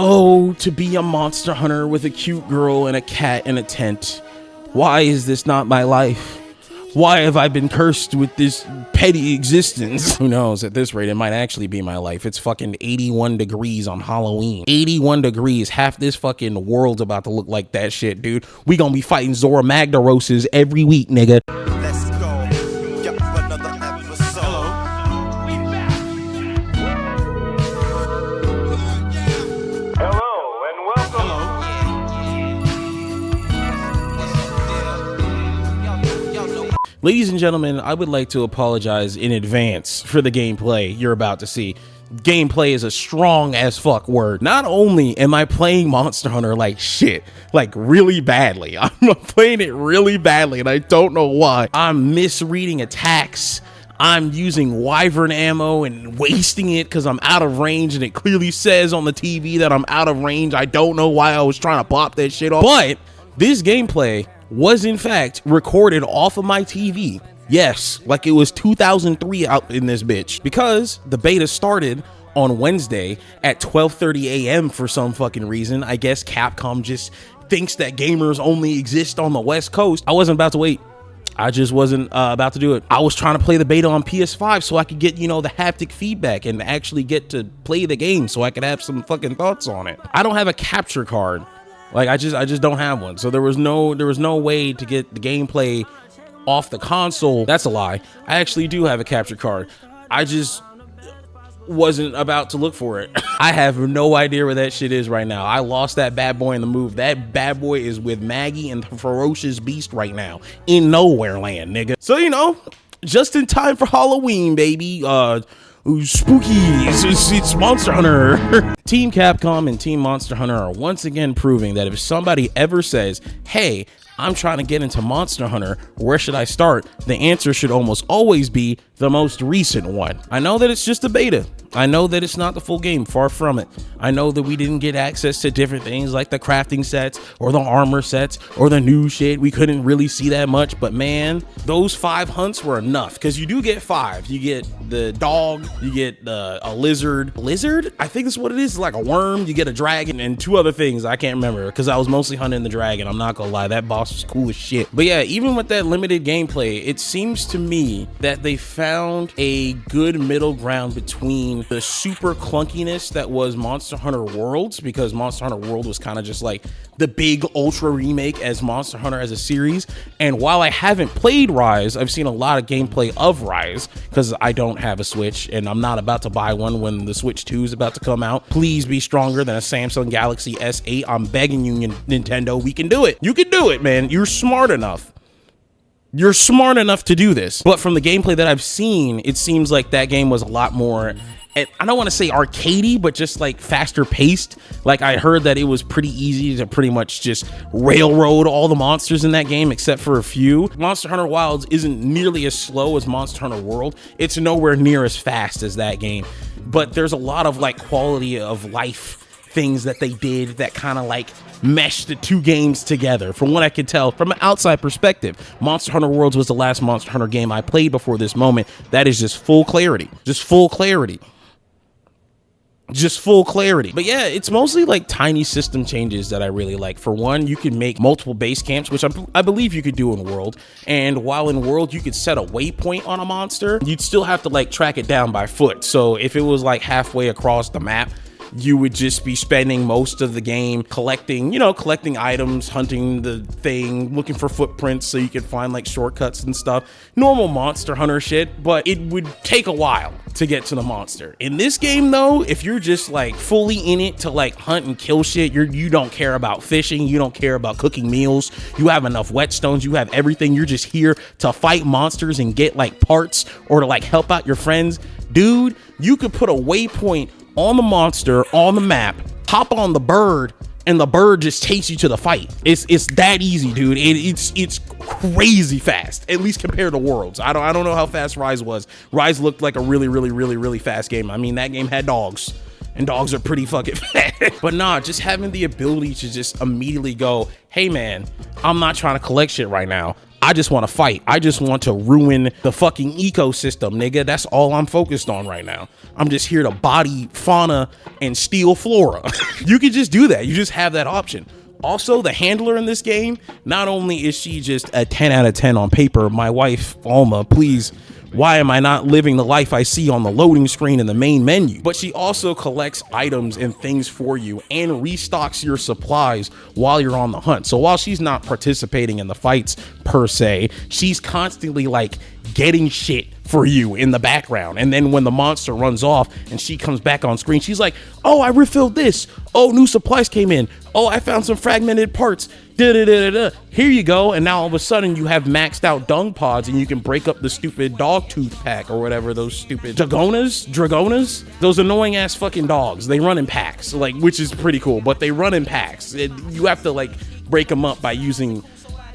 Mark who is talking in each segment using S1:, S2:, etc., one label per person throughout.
S1: Oh, to be a monster hunter with a cute girl and a cat in a tent. Why is this not my life? Why have I been cursed with this petty existence? Who knows, at this rate, it might actually be my life. It's fucking 81 degrees on Halloween. 81 degrees, half this fucking world's about to look like that shit, dude. We gonna be fighting Zora Magdaroses every week, nigga.
S2: Let's go. Yep, another episode.
S3: Hello and welcome.
S1: Ladies and gentlemen, I would like to apologize in advance for the gameplay you're about to see. Gameplay is a strong as fuck word. Not only am I playing Monster Hunter like shit, like really badly, I'm playing it really badly and I don't know why. I'm misreading attacks. I'm using wyvern ammo and wasting it because I'm out of range, and it clearly says on the TV that I'm out of range. I don't know why I was trying to pop that shit off. But this gameplay was in fact recorded off of my TV. Yes, like it was 2003 out in this bitch, because the beta started on Wednesday at 12:30 a.m. for some fucking reason. I guess Capcom just thinks that gamers only exist on the West Coast. I wasn't about to wait. I just wasn't about to do it. I was trying to play the beta on PS5 so I could get, you know, the haptic feedback and actually get to play the game so I could have some fucking thoughts on it. I don't have a capture card. Like I just don't have one. So there was no way to get the gameplay off the console. That's a lie. I actually do have a capture card. I just wasn't about to look for it. I have no idea where that shit is right now. I lost that bad boy in the move. That bad boy is with Maggie and the Ferocious Beast right now in nowhere land, nigga. So, you know, just in time for Halloween, baby. Spooky, it's Monster Hunter. Team Capcom and Team Monster Hunter are once again proving that if somebody ever says, hey, I'm trying to get into Monster Hunter, where should I start? The answer should almost always be the most recent one. I know that it's just a beta. I know that it's not the full game, far from it. I know that we didn't get access to different things like the crafting sets or the armor sets or the new shit. We couldn't really see that much, but man, those 5 hunts were enough, because you do get 5. You get the dog, you get a lizard. Lizard? I think that's what it is, like a worm. You get a dragon and 2 other things. I can't remember because I was mostly hunting the dragon. I'm not gonna lie, that boss was cool as shit. But yeah, even with that limited gameplay, it seems to me that they found a good middle ground between the super clunkiness that was Monster Hunter Worlds, because Monster Hunter World was kind of just like the big ultra remake as Monster Hunter as a series. And while I haven't played Rise, I've seen a lot of gameplay of Rise because I don't have a Switch and I'm not about to buy one when the Switch 2 is about to come out. Please be stronger than a Samsung Galaxy S8. I'm begging you, Nintendo, we can do it. You can do it, man. You're smart enough. You're smart enough to do this. But from the gameplay that I've seen, it seems like that game was a lot more, I don't want to say arcadey, but just like faster paced. Like I heard that it was pretty easy to pretty much just railroad all the monsters in that game except for a few. Monster Hunter Wilds isn't nearly as slow as Monster Hunter World. It's nowhere near as fast as that game, but there's a lot of like quality of life things that they did that kind of like mesh the 2 games together. From what I could tell from an outside perspective, Monster Hunter Worlds was the last Monster Hunter game I played before this moment. That is just full clarity. Just full clarity. Just full clarity. But yeah, it's mostly like tiny system changes that I really like. For one, you can make multiple base camps, which I believe you could do in World. And while in World you could set a waypoint on a monster, you'd still have to like track it down by foot. So if it was like halfway across the map, you would just be spending most of the game collecting items, hunting the thing, looking for footprints so you can find like shortcuts and stuff. Normal Monster Hunter shit, but it would take a while to get to the monster. In this game though, if you're just like fully in it to like hunt and kill shit, you don't care about fishing, you don't care about cooking meals, you have enough whetstones, you have everything, you're just here to fight monsters and get like parts or to like help out your friends. Dude, you could put a waypoint on the monster on the map, hop on the bird, and the bird just takes you to the fight. It's that easy, dude. It's crazy fast, at least compared to Worlds. I don't know how fast Rise was. Rise looked like a really fast game. I mean, that game had dogs, and dogs are pretty fucking fast. But nah, just having the ability to just immediately go, hey man, I'm not trying to collect shit right now. I just want to fight. I just want to ruin the fucking ecosystem, nigga. That's all I'm focused on right now. I'm just here to body fauna and steal flora. You can just do that. You just have that option. Also, the handler in this game, not only is she just a 10 out of 10 on paper, my wife, Alma, please, why am I not living the life I see on the loading screen in the main menu? But she also collects items and things for you and restocks your supplies while you're on the hunt. So while she's not participating in the fights per se, she's constantly like getting shit for you in the background. And then when the monster runs off and she comes back on screen, she's like, oh, I refilled this. Oh, new supplies came in. Oh, I found some fragmented parts. Here you go. And now all of a sudden you have maxed out dung pods and you can break up the stupid dog tooth pack or whatever, those stupid dragonas, those annoying ass fucking dogs. They run in packs, like, which is pretty cool, but they run in packs. You have to like break them up by using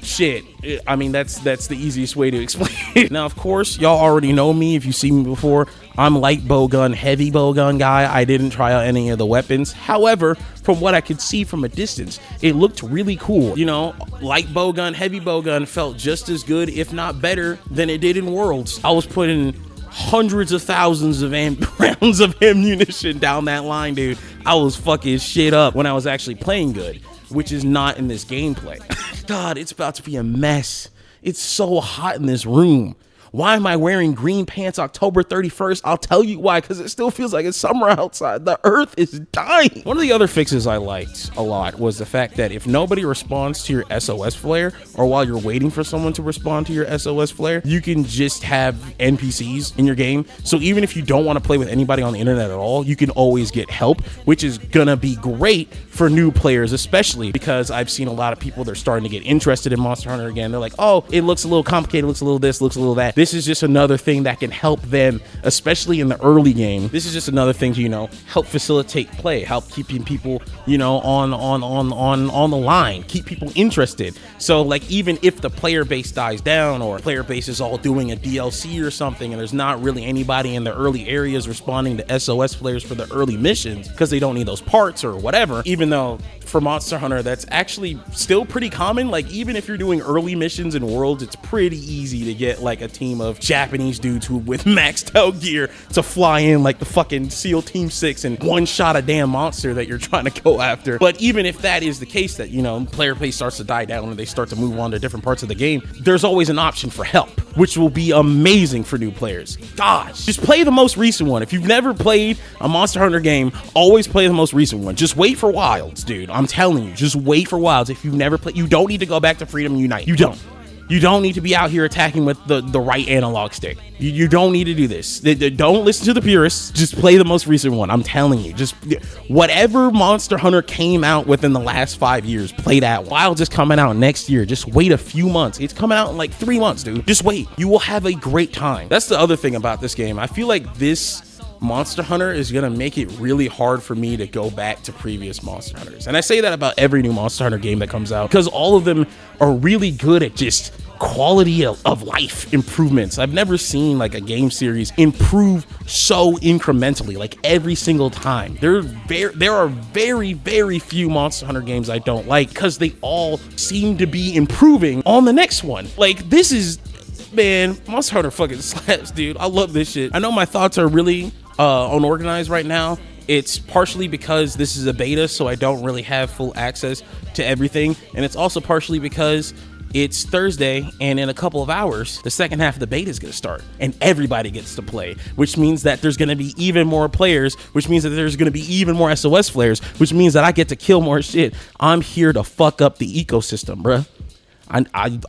S1: shit. I mean, that's the easiest way to explain it. Now, of course, y'all already know me. If you've seen me before, I'm light bowgun, heavy bowgun guy. I didn't try out any of the weapons. However, from what I could see from a distance, it looked really cool. You know, light bowgun, heavy bowgun felt just as good, if not better, than it did in Worlds. I was putting hundreds of thousands of rounds of ammunition down that line, dude. I was fucking shit up when I was actually playing good, which is not in this gameplay. God, it's about to be a mess. It's so hot in this room. Why am I wearing green pants October 31st? I'll tell you why, because it still feels like it's summer outside. The earth is dying. One of the other fixes I liked a lot was the fact that if nobody responds to your SOS flare, or while you're waiting for someone to respond to your SOS flare, you can just have NPCs in your game. So even if you don't want to play with anybody on the internet at all, you can always get help, which is gonna be great for new players, especially because I've seen a lot of people, they're starting to get interested in Monster Hunter again. They're like, oh, it looks a little complicated, looks a little this, looks a little that. This is just another thing that can help them, especially in the early game. This is just another thing to, you know, help facilitate play, help keeping people, you know, on the line, keep people interested. So like, even if the player base dies down, or player base is all doing a DLC or something, and there's not really anybody in the early areas responding to SOS flares for the early missions because they don't need those parts or whatever, even though for Monster Hunter that's actually still pretty common. Like, even if you're doing early missions in Worlds, it's pretty easy to get like a team of Japanese dudes who with maxed out gear to fly in like the fucking SEAL Team 6 and one shot a damn monster that you're trying to go after. But even if that is the case, that, you know, player base starts to die down and they start to move on to different parts of the game, there's always an option for help, which will be amazing for new players. Gosh, just play the most recent one. If you've never played a Monster Hunter game, always play the most recent one. Just wait for Wilds, dude. I'm telling you, just wait for Wilds. If you've never played, you don't need to go back to Freedom Unite. You don't. You don't need to be out here attacking with the right analog stick. You don't need to do this. Don't listen to the purists. Just play the most recent one. I'm telling you, just whatever Monster Hunter came out within the last 5 years, play that. Wilds is coming out next year. Just wait a few months. It's coming out in like 3 months, dude. Just wait. You will have a great time. That's the other thing about this game. I feel like this Monster Hunter is gonna make it really hard for me to go back to previous Monster Hunters. And I say that about every new Monster Hunter game that comes out, because all of them are really good at just quality of life improvements. I've never seen like a game series improve so incrementally, like every single time. There are very, very few Monster Hunter games I don't like, because they all seem to be improving on the next one. Like, this is, man, Monster Hunter fucking slaps, dude. I love this shit. I know my thoughts are really unorganized right now. It's partially because this is a beta, so I don't really have full access to everything, and it's also partially because it's Thursday, and in a couple of hours, the second half of the beta is going to start, and everybody gets to play, which means that there's going to be even more players, which means that there's going to be even more SOS flares, which means that I get to kill more shit. I'm here to fuck up the ecosystem, bruh.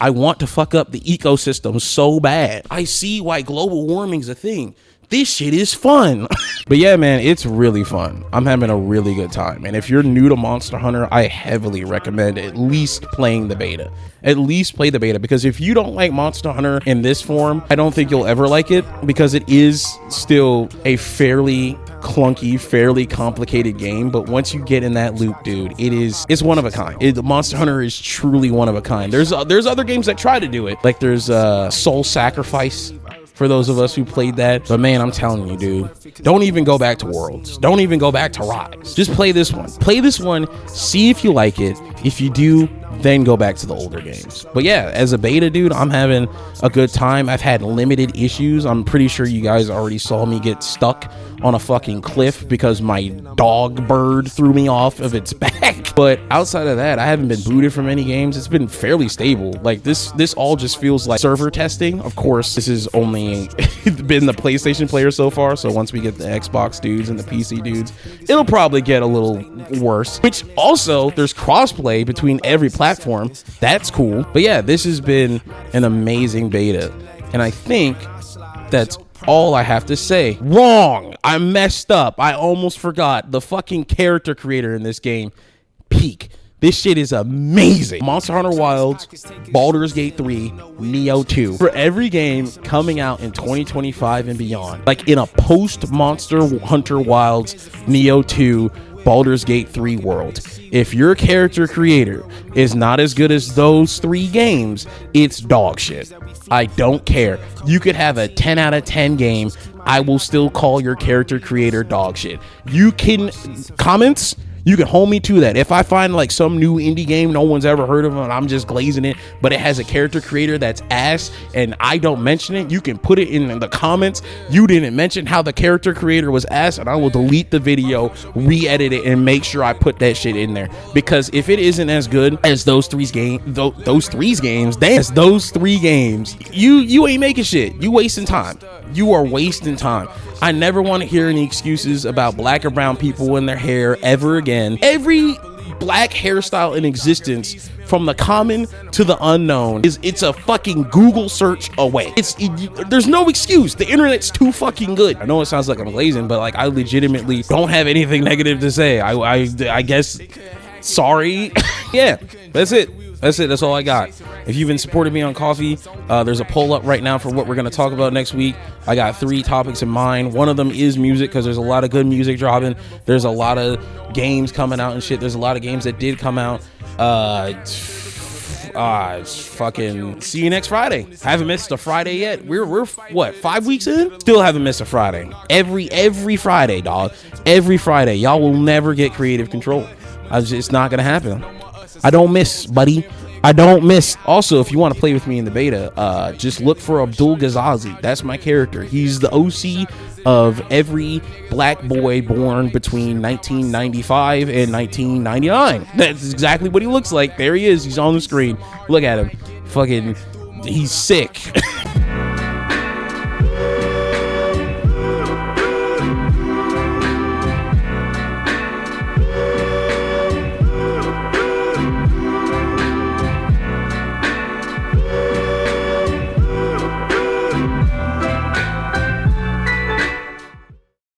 S1: I want to fuck up the ecosystem so bad. I see why global warming's a thing. This shit is fun. But yeah, man, it's really fun. I'm having a really good time. And if you're new to Monster Hunter, I heavily recommend at least playing the beta. At least play the beta, because if you don't like Monster Hunter in this form, I don't think you'll ever like it, because it is still a fairly clunky, fairly complicated game. But once you get in that loop, dude, it's one of a kind. The Monster Hunter is truly one of a kind. There's other games that try to do it, like there's Soul Sacrifice, for those of us who played that. But man, I'm telling you, dude, don't even go back to Worlds. Don't even go back to Rise. Just play this one. Play this one, see if you like it. If you do, then go back to the older games. But yeah, as a beta, dude, I'm having a good time. I've had limited issues. I'm pretty sure you guys already saw me get stuck on a fucking cliff because my dog bird threw me off of its back. But outside of that, I haven't been booted from any games. It's been fairly stable. Like this all just feels like server testing. Of course, this is only been the PlayStation player so far, so once we get the Xbox dudes and the PC dudes, it'll probably get a little worse. Which also, there's crossplay between every platform. That's cool. But yeah, this has been an amazing beta, and I think that's all I have to say. Wrong! I messed up. I almost forgot. The fucking character creator in this game, peak. This shit is amazing. Monster Hunter Wilds, Baldur's Gate 3, Neo 2. For every game coming out in 2025 and beyond, like in a post Monster Hunter Wilds, Neo 2, Baldur's Gate 3 world, if your character creator is not as good as those 3 games, it's dog shit. I don't care. You could have a 10 out of 10 game. I will still call your character creator dog shit. You can comments. You can hold me to that. If I find like some new indie game no one's ever heard of and I'm just glazing it, but it has a character creator that's ass and I don't mention it, you can put it in the comments. You didn't mention how the character creator was ass, and I will delete the video, re-edit it, and make sure I put that shit in there. Because if it isn't as good as those three games, you ain't making shit. You wasting time. You are wasting time. I never want to hear any excuses about black or brown people in their hair ever again. Every black hairstyle in existence, from the common to the unknown, it's a fucking Google search away. There's no excuse. The internet's too fucking good. I know it sounds like I'm glazing, but like I legitimately don't have anything negative to say. I guess sorry. Yeah, that's it. That's all I got. If you've been supporting me on Coffee, there's a poll up right now for what we're going to talk about next week. I got 3 topics in mind. One of them is music, because there's a lot of good music dropping. There's a lot of games coming out and shit. There's a lot of games that did come out. Fucking see you next Friday. I haven't missed a Friday yet. We're what, 5 weeks in? Still haven't missed a Friday. Every Friday, dog. Every Friday. Y'all will never get creative control. It's not going to happen. I don't miss, buddy. I don't miss. Also, if you want to play with me in the beta, just look for Abdul Ghazazi. That's my character. He's the OC of every black boy born between 1995 and 1999. That's exactly what he looks like. There he is. He's on the screen. Look at him. Fucking, he's sick.